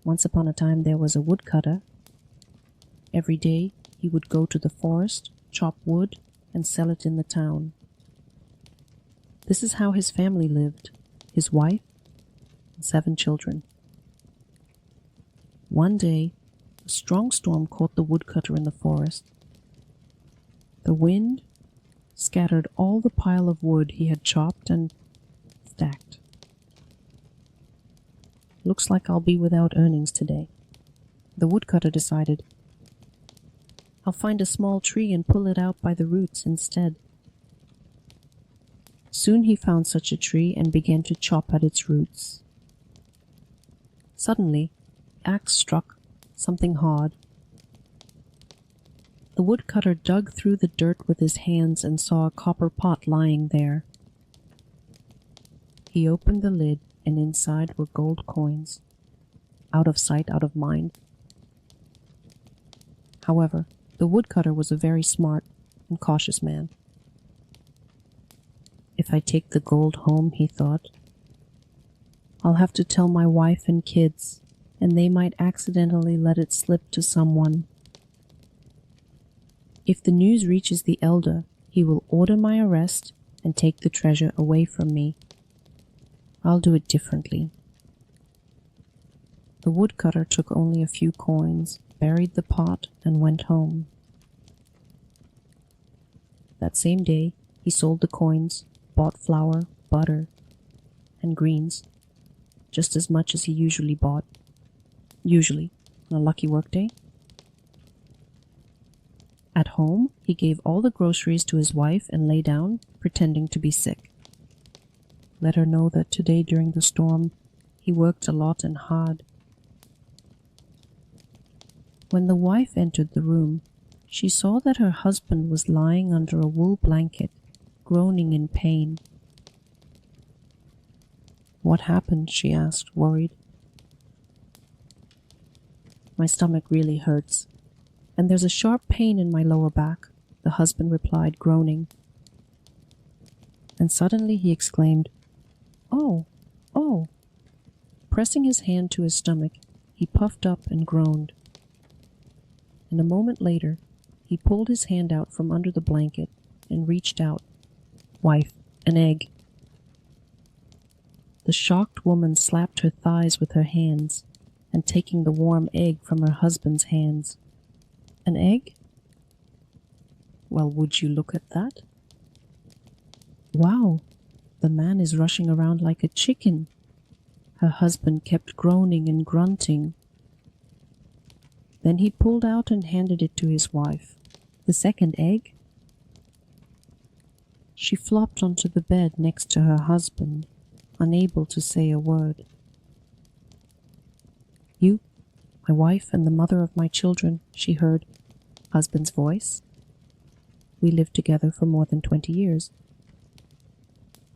Once upon a time there was a woodcutter. Every day he would go to the forest, chop wood, and sell it in the town. This is how his family lived, his wife and 7 children. One day, a strong storm caught the woodcutter in the forest. The wind scattered all the pile of wood he had chopped and stacked. Looks like I'll be without earnings today. The woodcutter decided, I'll find a small tree and pull it out by the roots instead. Soon he found such a tree and began to chop at its roots. Suddenly, the axe struck something hard. The woodcutter dug through the dirt with his hands and saw a copper pot lying there. He opened the lid, and inside were gold coins. Out of sight, out of mind. However, the woodcutter was a very smart and cautious man. If I take the gold home, he thought, I'll have to tell my wife and kids, and they might accidentally let it slip to someone. If the news reaches the elder, he will order my arrest and take the treasure away from me. I'll do it differently. The woodcutter took only a few coins, buried the pot, and went home. That same day, he sold the coins, bought flour, butter, and greens, just as much as he usually bought. Usually, on a lucky workday. At home, he gave all the groceries to his wife and lay down, pretending to be sick. Let her know that today during the storm, he worked a lot and hard. When the wife entered the room, she saw that her husband was lying under a wool blanket, groaning in pain. What happened? She asked, worried. My stomach really hurts, and there's a sharp pain in my lower back, the husband replied, groaning. And suddenly he exclaimed, "Oh, oh!" Pressing his hand to his stomach, he puffed up and groaned. And a moment later, he pulled his hand out from under the blanket and reached out. Wife, an egg. The shocked woman slapped her thighs with her hands, and taking the warm egg from her husband's hands. An egg? Well, would you look at that? Wow, the man is rushing around like a chicken. Her husband kept groaning and grunting. Then he pulled out and handed it to his wife. The second egg? She flopped onto the bed next to her husband, unable to say a word. You, my wife, and the mother of my children, she heard husband's voice. We lived together for more than 20 years.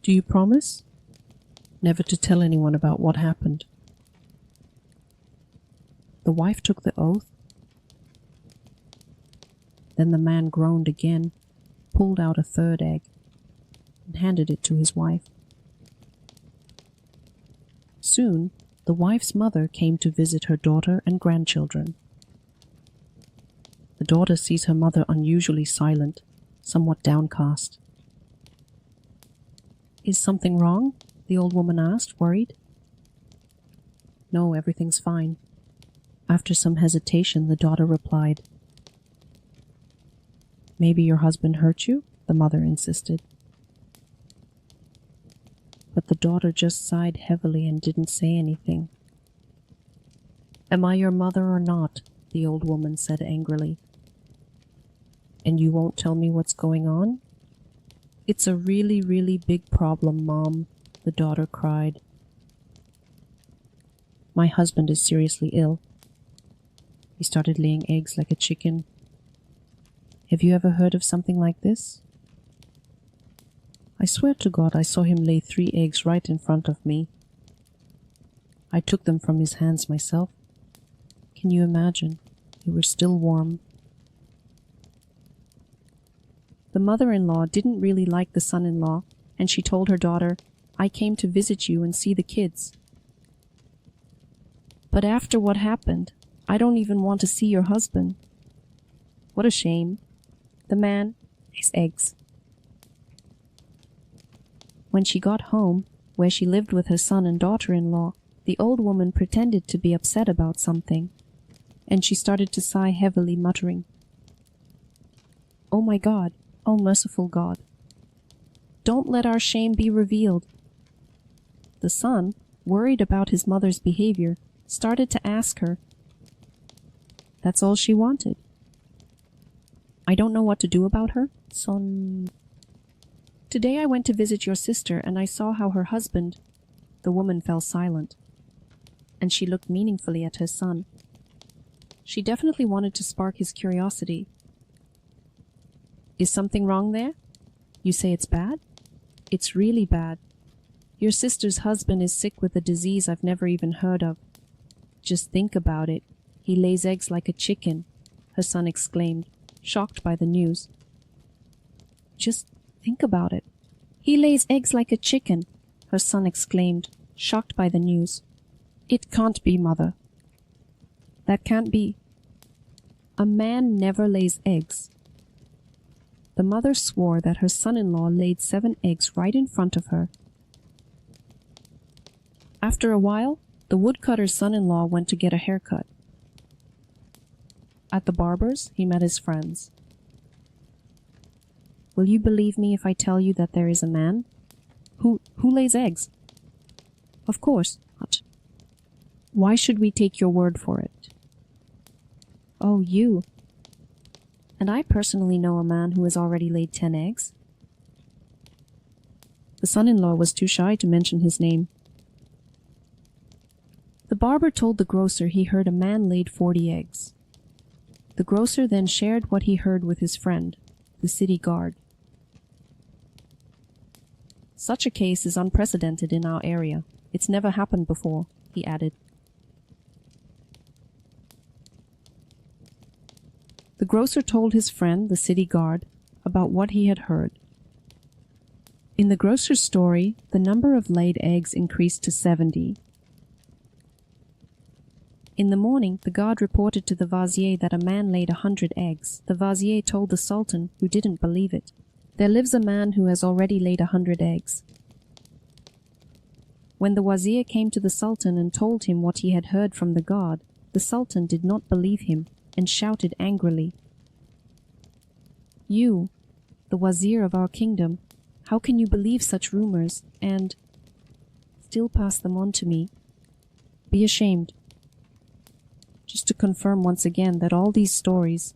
Do you promise? Never to tell anyone about what happened. The wife took the oath. Then the man groaned again, pulled out a third egg, and handed it to his wife. Soon, the wife's mother came to visit her daughter and grandchildren. The daughter sees her mother unusually silent, somewhat downcast. Is something wrong? The old woman asked, worried. No, everything's fine. After some hesitation, the daughter replied. Maybe your husband hurt you? The mother insisted. But the daughter just sighed heavily and didn't say anything. Am I your mother or not? The old woman said angrily. And you won't tell me what's going on? It's a really, really big problem, Mom, the daughter cried. My husband is seriously ill. He started laying eggs like a chicken. Have you ever heard of something like this? I swear to God I saw him lay 3 eggs right in front of me. I took them from his hands myself. Can you imagine? They were still warm. The mother-in-law didn't really like the son-in-law, and she told her daughter, I came to visit you and see the kids. But after what happened, I don't even want to see your husband. What a shame. The man lays eggs. When she got home, where she lived with her son and daughter-in-law, the old woman pretended to be upset about something, and she started to sigh heavily, muttering, "Oh my God, oh merciful God, don't let our shame be revealed." The son, worried about his mother's behavior, started to ask her. That's all she wanted. "I don't know what to do about her, son. Today I went to visit your sister and I saw how her husband—" The woman fell silent, and she looked meaningfully at her son. She definitely wanted to spark his curiosity. "Is something wrong there? You say it's bad? It's really bad. Your sister's husband is sick with a disease I've never even heard of. Just think about it. He lays eggs like a chicken," her son exclaimed, shocked by the news. "Just think about it. He lays eggs like a chicken," her son exclaimed, shocked by the news. "It can't be, mother. That can't be. A man never lays eggs." The mother swore that her son-in-law laid 7 eggs right in front of her. After a while, the woodcutter's son-in-law went to get a haircut. At the barber's, he met his friends. "Will you believe me if I tell you that there is a man? Who lays eggs?" "Of course not. Why should we take your word for it?" "Oh, you. And I personally know a man who has already laid 10 eggs. The son-in-law was too shy to mention his name. The barber told the grocer he heard a man laid 40 eggs. The grocer then shared what he heard with his friend, the city guard. "Such a case is unprecedented in our area. It's never happened before," he added. The grocer told his friend, the city guard, about what he had heard. In the grocer's story, the number of laid eggs increased to 70. In the morning, the guard reported to the vizier that a man laid 100 eggs. The vizier told the sultan, who didn't believe it, "There lives a man who has already laid 100 eggs." When the wazir came to the sultan and told him what he had heard from the guard, the sultan did not believe him and shouted angrily, "You, the wazir of our kingdom, how can you believe such rumors and still pass them on to me? Be ashamed." Just to confirm once again that all these stories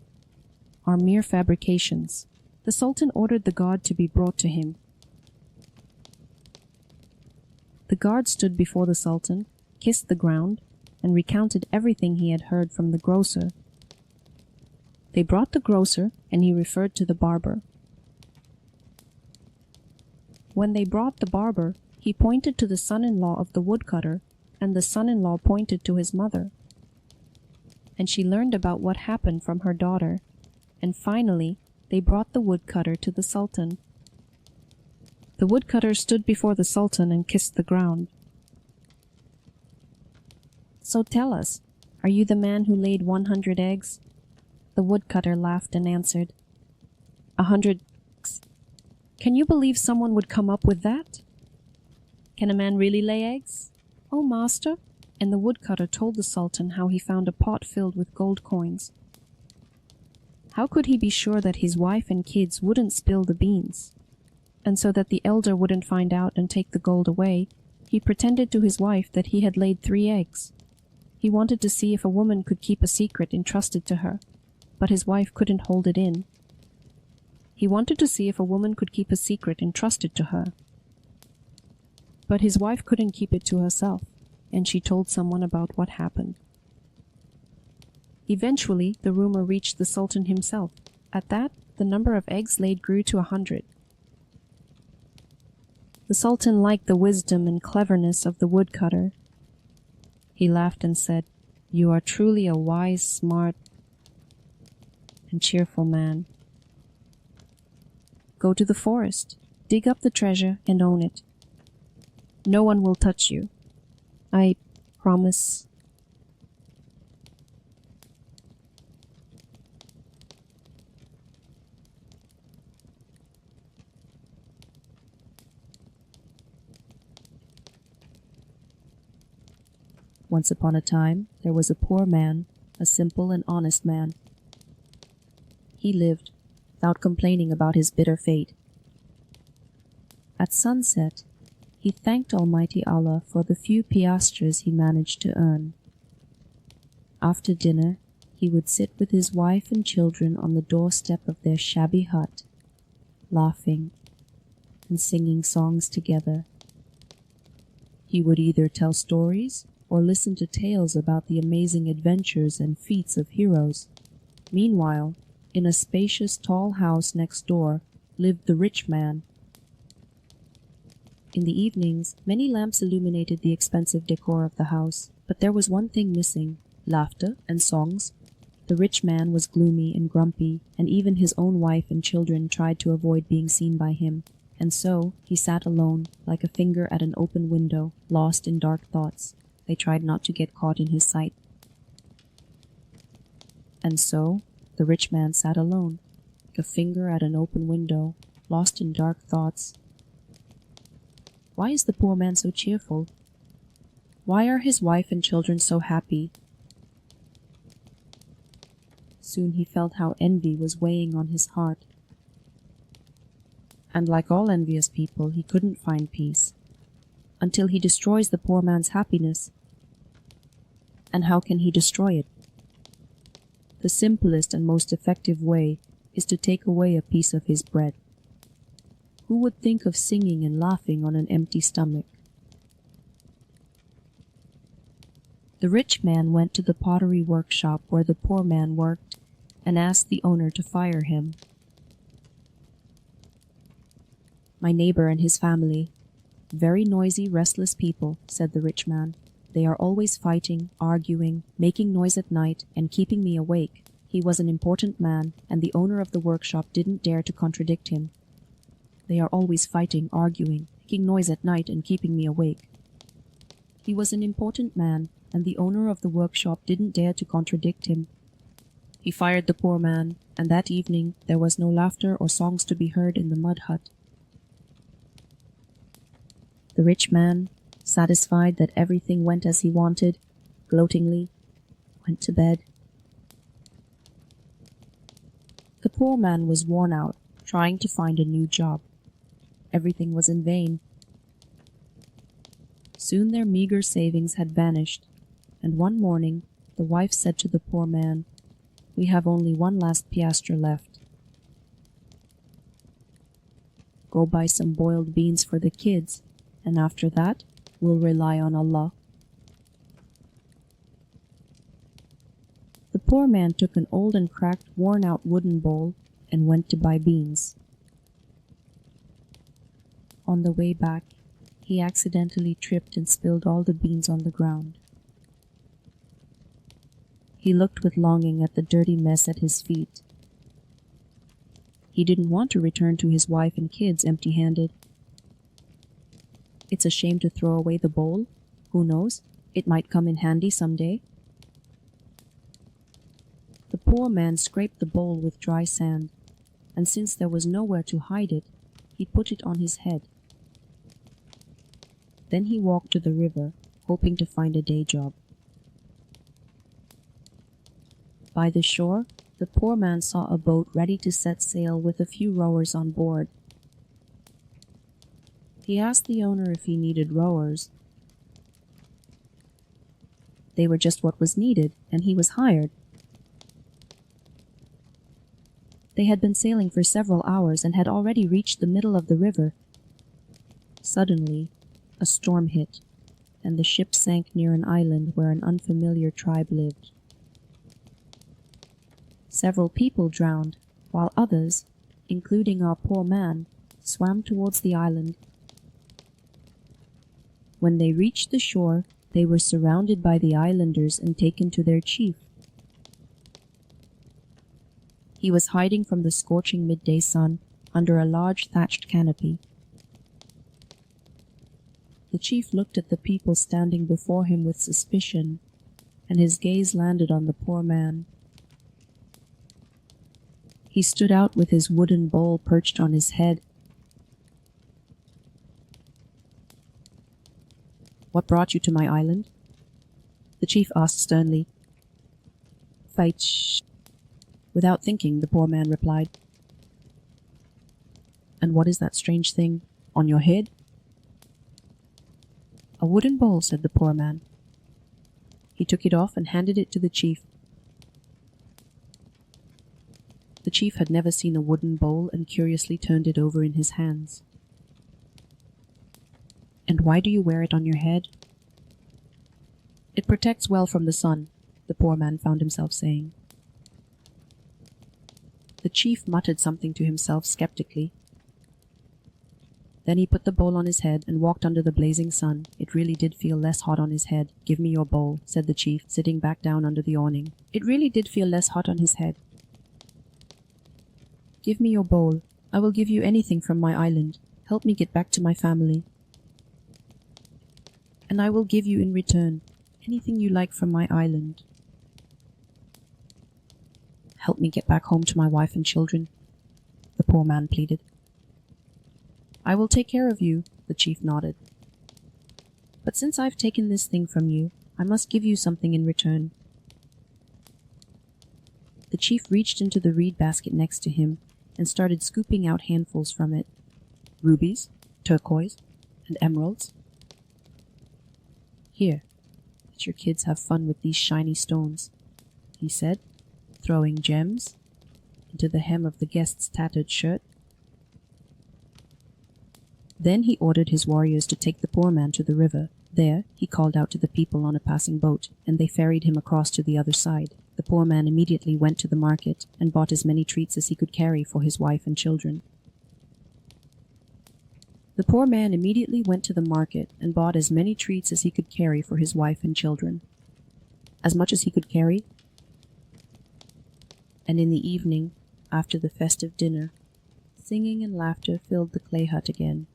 are mere fabrications, the sultan ordered the guard to be brought to him. The guard stood before the sultan, kissed the ground, and recounted everything he had heard from the grocer. They brought the grocer, and he referred to the barber. When they brought the barber, he pointed to the son-in-law of the woodcutter, and the son-in-law pointed to his mother. And she learned about what happened from her daughter, and finally they brought the woodcutter to the sultan. The woodcutter stood before the sultan and kissed the ground. "So tell us, are you the man who laid 100 eggs?" The woodcutter laughed and answered, 100 eggs. Can you believe someone would come up with that? Can a man really lay eggs? Oh, master." And the woodcutter told the sultan how he found a pot filled with gold coins. How could he be sure that his wife and kids wouldn't spill the beans? And so that the elder wouldn't find out and take the gold away, he pretended to his wife that he had laid 3 eggs. He wanted to see if a woman could keep a secret entrusted to her, but his wife couldn't hold it in. He wanted to see if a woman could keep a secret entrusted to her, but his wife couldn't keep it to herself, and she told someone about what happened. Eventually, the rumor reached the sultan himself. At that, the number of eggs laid grew to 100. The sultan liked the wisdom and cleverness of the woodcutter. He laughed and said, "You are truly a wise, smart, and cheerful man. Go to the forest, dig up the treasure, and own it. No one will touch you. I promise." Once upon a time, there was a poor man, a simple and honest man. He lived without complaining about his bitter fate. At sunset, he thanked Almighty Allah for the few piastres he managed to earn. After dinner, he would sit with his wife and children on the doorstep of their shabby hut, laughing and singing songs together. He would either tell stories or listen to tales about the amazing adventures and feats of heroes. Meanwhile, in a spacious tall house next door lived the rich man. In the evenings, many lamps illuminated the expensive decor of the house, but there was one thing missing: laughter and songs. The rich man was gloomy and grumpy, and even his own wife and children tried to avoid being seen by him, and so he sat alone, like a finger at an open window, lost in dark thoughts. They tried not to get caught in his sight. And so the rich man sat alone, like a finger at an open window, lost in dark thoughts. Why is the poor man so cheerful? Why are his wife and children so happy? Soon he felt how envy was weighing on his heart. And like all envious people, he couldn't find peace, until he destroys the poor man's happiness. And how can he destroy it? The simplest and most effective way is to take away a piece of his bread. Who would think of singing and laughing on an empty stomach? The rich man went to the pottery workshop where the poor man worked and asked the owner to fire him. "My neighbor and his family. Very noisy, restless people," said the rich man. "They are always fighting, arguing, making noise at night, and keeping me awake." He was an important man, and the owner of the workshop didn't dare to contradict him. "They are always fighting, arguing, making noise at night, and keeping me awake." He was an important man, and the owner of the workshop didn't dare to contradict him. He fired the poor man, and that evening there was no laughter or songs to be heard in the mud hut. The rich man, satisfied that everything went as he wanted, gloatingly went to bed. The poor man was worn out, trying to find a new job. Everything was in vain. Soon their meager savings had vanished, and one morning the wife said to the poor man, "We have only one last piastre left. Go buy some boiled beans for the kids, and after that we'll rely on Allah." The poor man took an old and cracked, worn-out wooden bowl and went to buy beans. On the way back, he accidentally tripped and spilled all the beans on the ground. He looked with longing at the dirty mess at his feet. He didn't want to return to his wife and kids empty-handed. It's a shame to throw away the bowl. Who knows? It might come in handy someday. The poor man scraped the bowl with dry sand, and since there was nowhere to hide it, he put it on his head. Then he walked to the river, hoping to find a day job. By the shore, the poor man saw a boat ready to set sail with a few rowers on board. He asked the owner if he needed rowers. They were just what was needed, and he was hired. They had been sailing for several hours and had already reached the middle of the river. Suddenly, a storm hit, and the ship sank near an island where an unfamiliar tribe lived. Several people drowned, while others, including our poor man, swam towards the island. When they reached the shore, they were surrounded by the islanders and taken to their chief. He was hiding from the scorching midday sun under a large thatched canopy. The chief looked at the people standing before him with suspicion, and his gaze landed on the poor man. He stood out with his wooden bowl perched on his head. "What brought you to my island?" the chief asked sternly. Fight sh. Without thinking, the poor man replied. And what is that strange thing on your head? A wooden bowl, said the poor man. He took it off and handed it to the chief. The chief had never seen a wooden bowl and curiously turned it over in his hands. And why do you wear it on your head? It protects well from the sun, the poor man found himself saying. The chief muttered something to himself skeptically. Then he put the bowl on his head and walked under the blazing sun. It really did feel less hot on his head. Give me your bowl, said the chief, sitting back down under the awning. It really did feel less hot on his head. Give me your bowl. I will give you anything from my island. Help me get back to my family. And I will give you in return anything you like from my island. Help me get back home to my wife and children, the poor man pleaded. I will take care of you, the chief nodded. But since I've taken this thing from you, I must give you something in return. The chief reached into the reed basket next to him and started scooping out handfuls from it. Rubies, turquoise, and emeralds. Here, let your kids have fun with these shiny stones, he said, throwing gems into the hem of the guest's tattered shirt. Then he ordered his warriors to take the poor man to the river. There, he called out to the people on a passing boat, and they ferried him across to the other side. The poor man immediately went to the market and bought as many treats as he could carry for his wife and children. The poor man immediately went to the market and bought as many treats as he could carry for his wife and children. As much as he could carry. And in the evening, after the festive dinner, singing and laughter filled the clay hut again.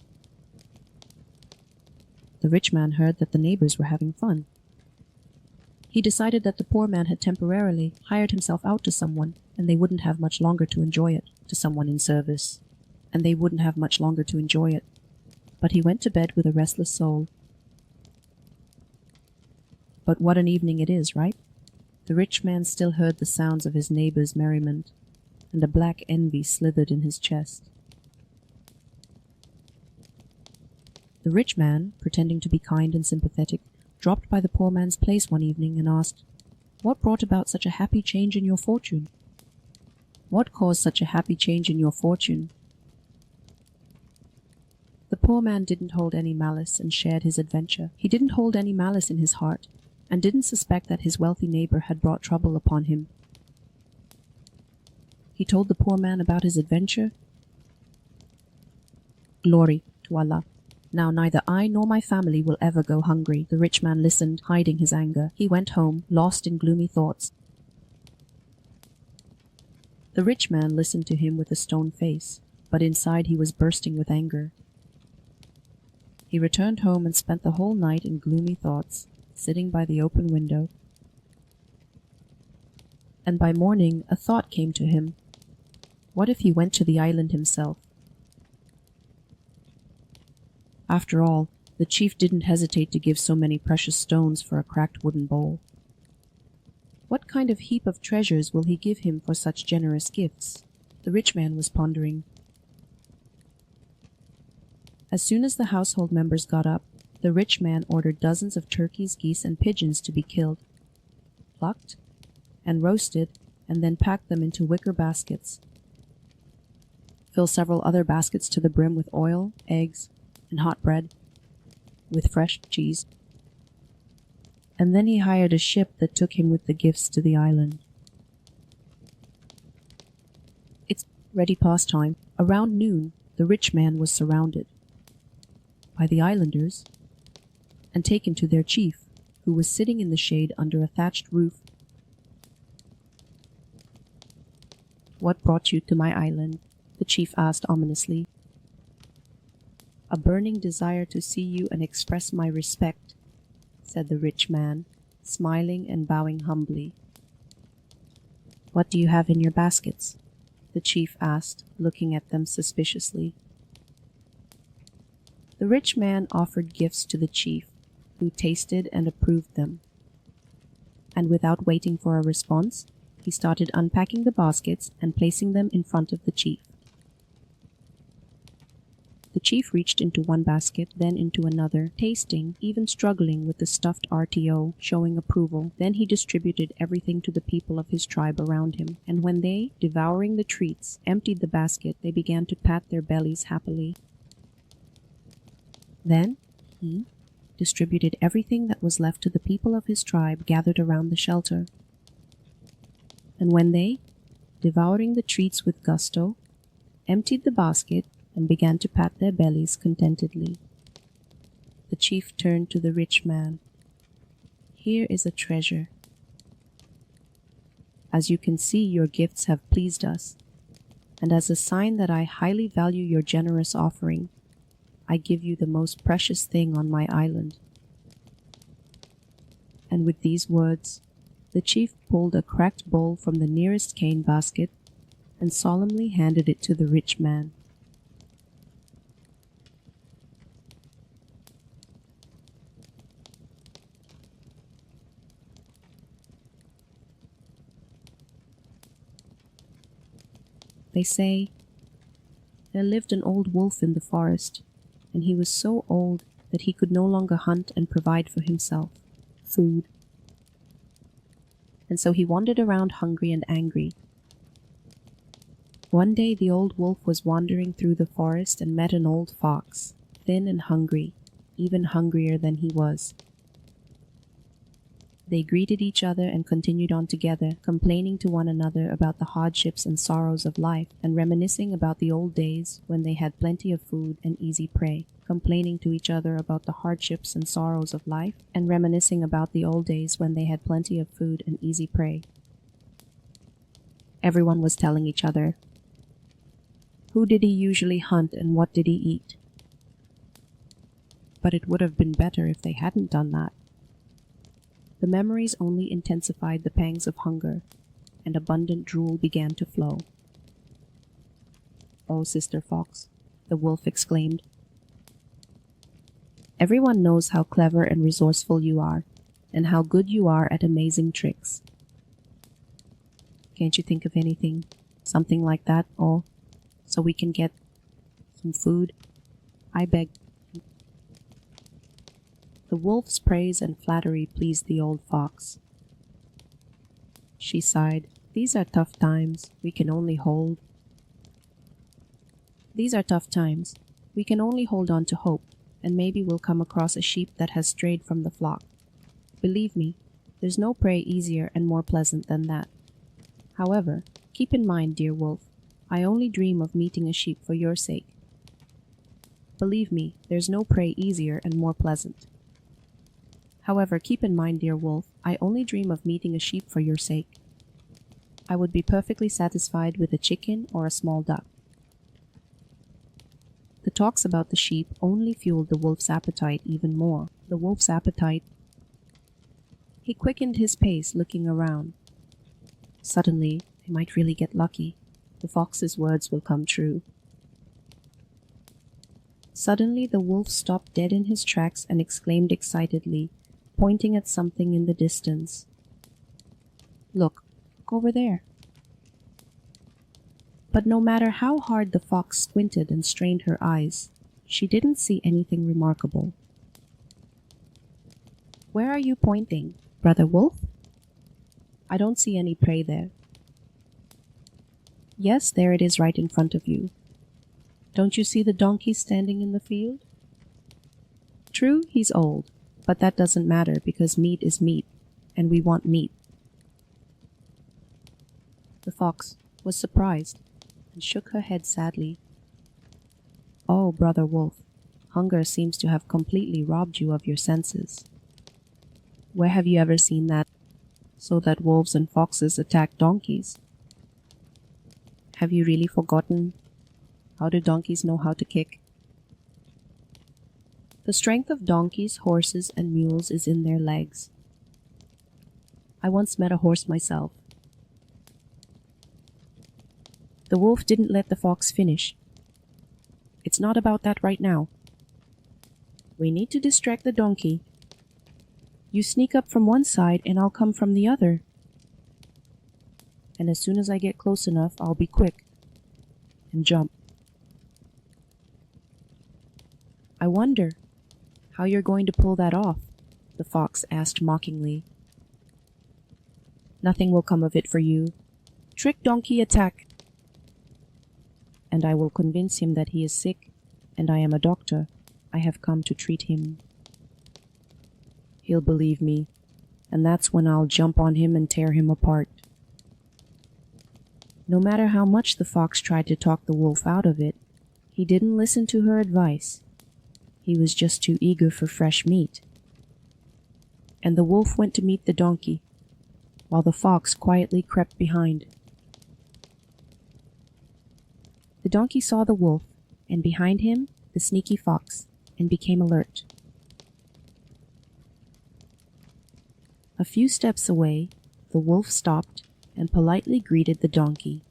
The rich man heard that the neighbors were having fun. He decided that the poor man had temporarily hired himself out to someone, and they wouldn't have much longer to enjoy it, to someone in service. And they wouldn't have much longer to enjoy it. But he went to bed with a restless soul. But what an evening it is, right? The rich man still heard the sounds of his neighbor's merriment, and a black envy slithered in his chest. The rich man, pretending to be kind and sympathetic, dropped by the poor man's place one evening and asked, "What brought about such a happy change in your fortune? What caused such a happy change in your fortune?" The poor man didn't hold any malice and shared his adventure. He didn't hold any malice in his heart, and didn't suspect that his wealthy neighbor had brought trouble upon him. He told the poor man about his adventure. Glory to Allah. Now neither I nor my family will ever go hungry. The rich man listened, hiding his anger. He went home, lost in gloomy thoughts. The rich man listened to him with a stone face, but inside he was bursting with anger. He returned home and spent the whole night in gloomy thoughts, sitting by the open window. And by morning a thought came to him. What if he went to the island himself? After all, the chief didn't hesitate to give so many precious stones for a cracked wooden bowl. What kind of heap of treasures will he give him for such generous gifts? The rich man was pondering. As soon as the household members got up, the rich man ordered dozens of turkeys, geese, and pigeons to be killed, plucked, and roasted, and then packed them into wicker baskets. Fill several other baskets to the brim with oil, eggs, and hot bread, with fresh cheese. And then he hired a ship that took him with the gifts to the island. It's already past time. Around noon, the rich man was surrounded by the islanders and taken to their chief, who was sitting in the shade under a thatched roof. "What brought you to my island?" the chief asked ominously. "A burning desire to see you and express my respect," said the rich man, smiling and bowing humbly. "What do you have in your baskets?" the chief asked, looking at them suspiciously. The rich man offered gifts to the chief, who tasted and approved them. and without waiting for a response, he started unpacking the baskets and placing them in front of the chief. The chief reached into one basket, then into another, tasting, even struggling with the stuffed RTO, showing approval. Then he distributed everything to the people of his tribe around him, and when they, devouring the treats, emptied the basket, they began to pat their bellies happily. Then he distributed everything that was left to the people of his tribe gathered around the shelter. And when they, devouring the treats with gusto, emptied the basket and began to pat their bellies contentedly, the chief turned to the rich man. "Here is a treasure. As you can see, your gifts have pleased us, and as a sign that I highly value your generous offering, I give you the most precious thing on my island." And with these words, the chief pulled a cracked bowl from the nearest cane basket and solemnly handed it to the rich man. They say, there lived an old wolf in the forest, and he was so old that he could no longer hunt and provide for himself food. And so he wandered around hungry and angry. One day the old wolf was wandering through the forest and met an old fox, thin and hungry, even hungrier than he was. They greeted each other and continued on together, complaining to one another about the hardships and sorrows of life, and reminiscing about the old days when they had plenty of food and easy prey. Complaining to each other about the hardships and sorrows of life, and reminiscing about the old days when they had plenty of food and easy prey. Everyone was telling each other, who did he usually hunt and what did he eat? But it would have been better if they hadn't done that. The memories only intensified the pangs of hunger, and abundant drool began to flow. "Oh, Sister Fox," the wolf exclaimed, "everyone knows how clever and resourceful you are, and how good you are at amazing tricks. Can't you think of anything, something like that, so we can get some food? I beg." The wolf's praise and flattery pleased the old fox. She sighed, "These are tough times. We can only hold on to hope, and maybe we'll come across a sheep that has strayed from the flock. Believe me, there's no prey easier and more pleasant than that. However, keep in mind, dear wolf, I only dream of meeting a sheep for your sake. Believe me, there's no prey easier and more pleasant. However, keep in mind, dear wolf, I only dream of meeting a sheep for your sake. I would be perfectly satisfied with a chicken or a small duck." The talks about the sheep only fueled the wolf's appetite even more. He quickened his pace, looking around. Suddenly, I might really get lucky. The fox's words will come true. Suddenly, the wolf stopped dead in his tracks and exclaimed excitedly, pointing at something in the distance. Look over there." But no matter how hard the fox squinted and strained her eyes, she didn't see anything remarkable. "Where are you pointing, Brother Wolf?" "I don't see any prey there." "Yes, there it is right in front of you. Don't you see the donkey standing in the field? True, he's old, but that doesn't matter because meat is meat, and we want meat." The fox was surprised and shook her head sadly. "Oh, Brother Wolf, hunger seems to have completely robbed you of your senses. Where have you ever seen that, so that wolves and foxes attack donkeys? Have you really forgotten? How do donkeys know how to kick? The strength of donkeys, horses, and mules is in their legs. I once met a horse myself." The wolf didn't let the fox finish. "It's not about that right now. We need to distract the donkey. You sneak up from one side and I'll come from the other. And as soon as I get close enough, I'll be quick and jump. I wonder how you're going to pull that off, the fox asked mockingly. Nothing will come of it for you. Trick donkey attack. And I will convince him that he is sick, and I am a doctor. I have come to treat him. He'll believe me, and that's when I'll jump on him and tear him apart. No matter how much the fox tried to talk the wolf out of it, he didn't listen to her advice. He was just too eager for fresh meat. And the wolf went to meet the donkey, while the fox quietly crept behind. The donkey saw the wolf, and behind him the sneaky fox, and became alert. A few steps away, the wolf stopped and politely greeted the donkey.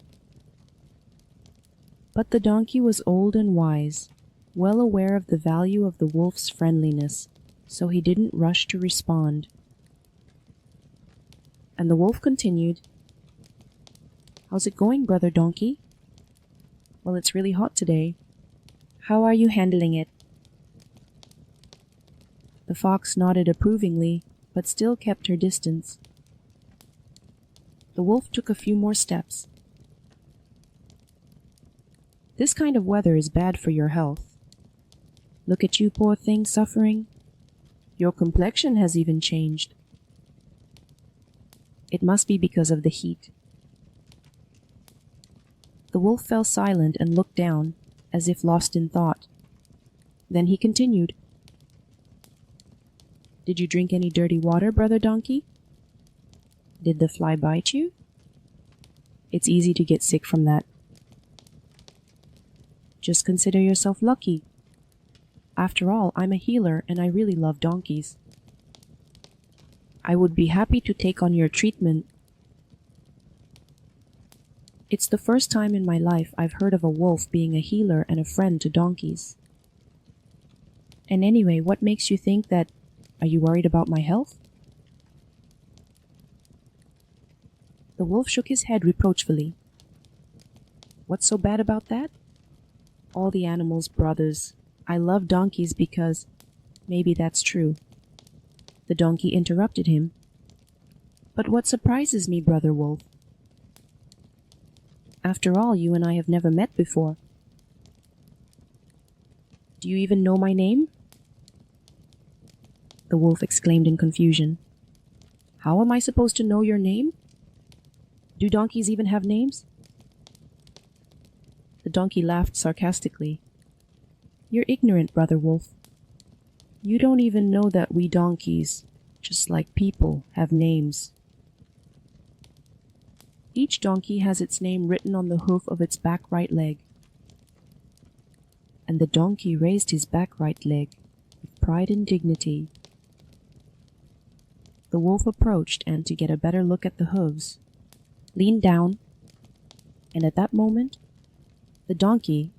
But the donkey was old and wise, well aware of the value of the wolf's friendliness, so he didn't rush to respond. And the wolf continued, "How's it going, brother donkey?" "Well, it's really hot today. How are you handling it?" The fox nodded approvingly, but still kept her distance. The wolf took a few more steps. "This kind of weather is bad for your health. Look at you, poor thing, suffering. Your complexion has even changed. It must be because of the heat." The wolf fell silent and looked down, as if lost in thought. Then he continued, "Did you drink any dirty water, brother donkey? Did the fly bite you? It's easy to get sick from that. Just consider yourself lucky. After all, I'm a healer and I really love donkeys. I would be happy to take on your treatment. It's the first time in my life I've heard of a wolf being a healer and a friend to donkeys. And anyway, what makes you think that? Are you worried about my health?" The wolf shook his head reproachfully. "What's so bad about that? All the animals' brothers. I love donkeys because maybe that's true." The donkey interrupted him. "But what surprises me, brother wolf? After all, you and I have never met before. Do you even know my name?" The wolf exclaimed in confusion. "How am I supposed to know your name? Do donkeys even have names?" The donkey laughed sarcastically. "You're ignorant, brother wolf. You don't even know that we donkeys, just like people, have names. Each donkey has its name written on the hoof of its back right leg." And the donkey raised his back right leg with pride and dignity. The wolf approached and, to get a better look at the hooves, leaned down, and at that moment, the donkey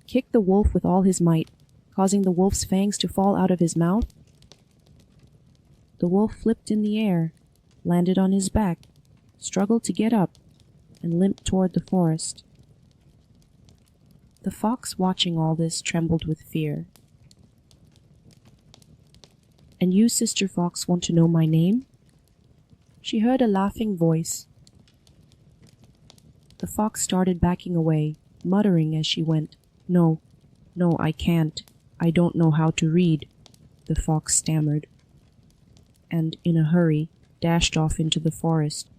kicked the wolf with all his might, causing the wolf's fangs to fall out of his mouth. The wolf flipped in the air, landed on his back, struggled to get up, and limped toward the forest. The fox, watching all this, trembled with fear. "And you, Sister Fox, want to know my name?" She heard a laughing voice. The fox started backing away, muttering as she went, No, I can't. I don't know how to read," the fox stammered, and in a hurry dashed off into the forest.